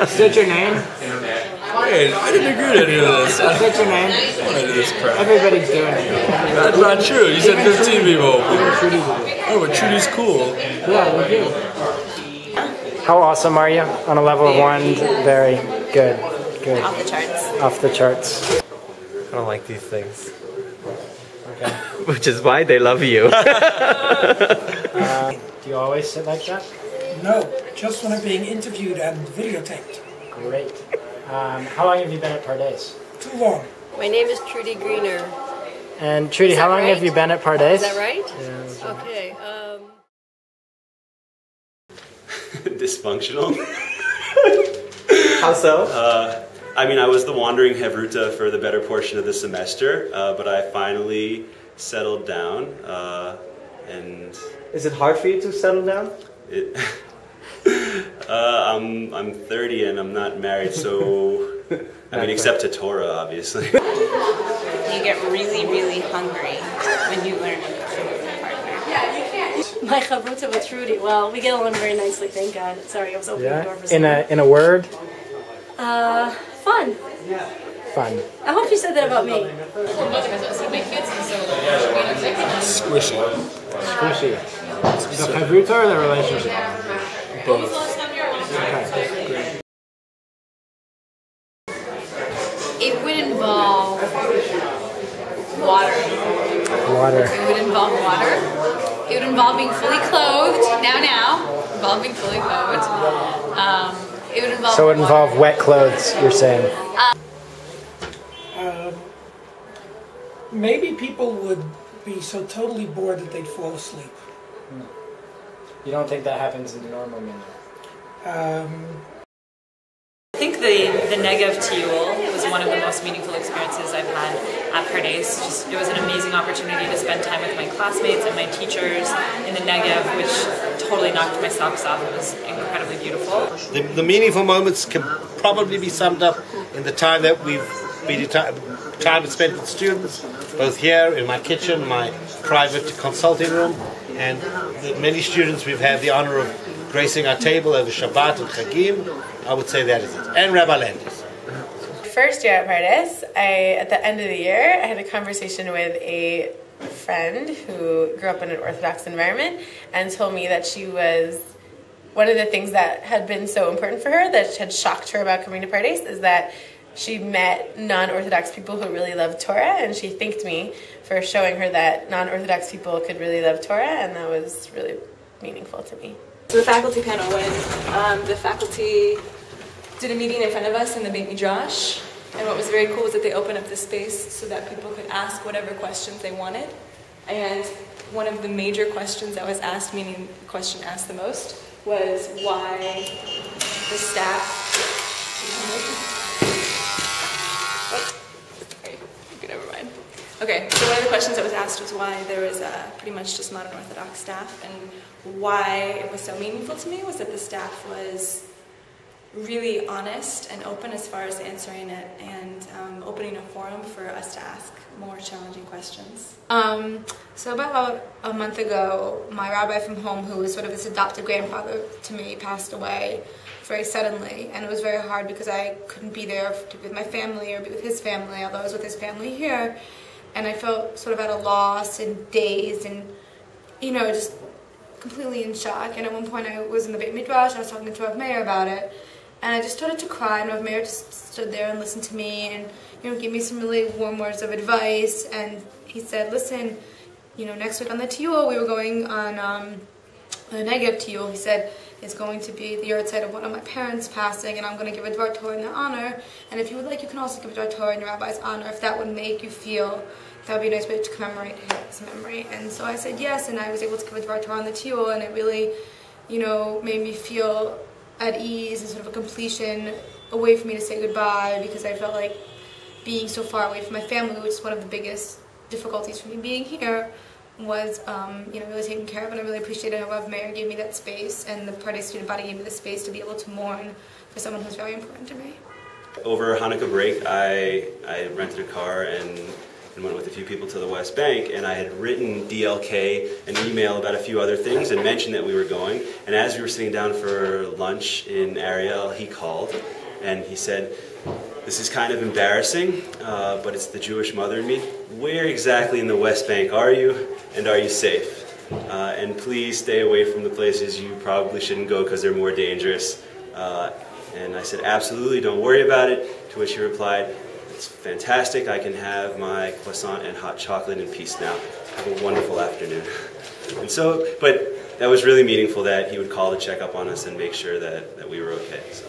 Is that your name? Hey, I didn't agree to any of this. Is that your name? What is this crap? Everybody's doing it. That's not true. You said 15 people. Even Trudy's doing it. Oh, but Trudy's cool. Yeah, they do. How awesome are you on a level of 1? Very good. Good. Off the charts. Off the charts. I don't like these things. Okay. Which is why they love you. Do you always sit like that? No, just when I'm being interviewed and videotaped. Great. How long have you been at Pardes? Too long. My name is Trudy Greener. And Trudy, how long have you been at Pardes? Is that right? Yeah. Okay. Dysfunctional. How so? I mean, I was the wandering Hevruta for the better portion of the semester, but I finally settled down, and... Is it hard for you to settle down? I'm 30 and I'm not married, so... I mean, except to Torah, obviously. You get really, really hungry when you learn to cook with your partner. Yeah, you can't. My chavruta with Trudy. Well, we get along very nicely, thank God. Sorry, I was opening the door for someone. In a word? Fun. Fun. I hope you said that about me. Squishy. Squishy. The chavruta or the relationship? Both. Okay. It would involve water. Water. It would involve water. It would involve being fully clothed. Involve being fully clothed. It would involve. So it would involve wet clothes, you're saying? Maybe people would be so totally bored that they'd fall asleep. You don't think that happens in the normal menu? I think the Negev Tiyul was one of the most meaningful experiences I've had at Pardes. It was an amazing opportunity to spend time with my classmates and my teachers in the Negev, which totally knocked my socks off. It was incredibly beautiful. The meaningful moments can probably be summed up in the time that we've been time spent with students, both here in my kitchen, my private consulting room, and the many students we've had the honor of gracing our table over Shabbat and Chagim. I would say that is it. And Rabbi Landis. First year at Pardes, at the end of the year, I had a conversation with a friend who grew up in an Orthodox environment and told me that she was, one of the things that had been so important for her, that had shocked her about coming to Pardes, is that she met non-Orthodox people who really loved Torah, and she thanked me for showing her that non-Orthodox people could really love Torah, and that was really meaningful to me. So the faculty panel, when the faculty did a meeting in front of us in the Beit Midrash, and what was very cool was that they opened up the space so that people could ask whatever questions they wanted. And one of the major questions that was asked, meaning the question asked the most, was why the staff... Never mind. Okay, so one of the questions that was asked was why there was pretty much just modern Orthodox staff, and why it was so meaningful to me was that the staff was really honest and open as far as answering it, and opening a forum for us to ask more challenging questions. So about a month ago, my rabbi from home, who was sort of this adopted grandfather to me, passed away very suddenly, and it was very hard because I couldn't be there to be with my family or be with his family, although I was with his family here, and I felt sort of at a loss and dazed and, you know, just completely in shock. And at one point I was in the Beit Midrash, I was talking to Rav Meir about it, and I just started to cry, and Rav Meir just stood there and listened to me and, you know, gave me some really warm words of advice. And he said, listen, you know, next week on the Tiyul, we were going on a Negev Tiyul. He said, it's going to be the yahrzeit of one of my parents passing, and I'm going to give a Dvar Torah in their honor. And if you would like, you can also give a Dvar Torah in your rabbi's honor, if that would make you feel that would be a nice way to commemorate his memory. And so I said yes, and I was able to give a Dvar Torah on the Tiyul, and it really, you know, made me feel at ease and sort of a completion, a way for me to say goodbye, because I felt like being so far away from my family, which is one of the biggest difficulties for me being here, was you know, really taken care of. And I really appreciated how Rav Meir gave me that space, and the Pardes student body gave me the space to be able to mourn for someone who's very important to me. Over Hanukkah break, I rented a car and and went with a few people to the West Bank, and I had written DLK an email about a few other things and mentioned that we were going. And as we were sitting down for lunch in Ariel, he called and he said, "This is kind of embarrassing, but it's the Jewish mother in me. Where exactly in the West Bank are you, and are you safe? And please stay away from the places you probably shouldn't go because they're more dangerous." And I said, "Absolutely, don't worry about it." To which he replied, "It's fantastic. I can have my croissant and hot chocolate in peace now. Have a wonderful afternoon." And so, but that was really meaningful that he would call to check up on us and make sure that we were okay. So.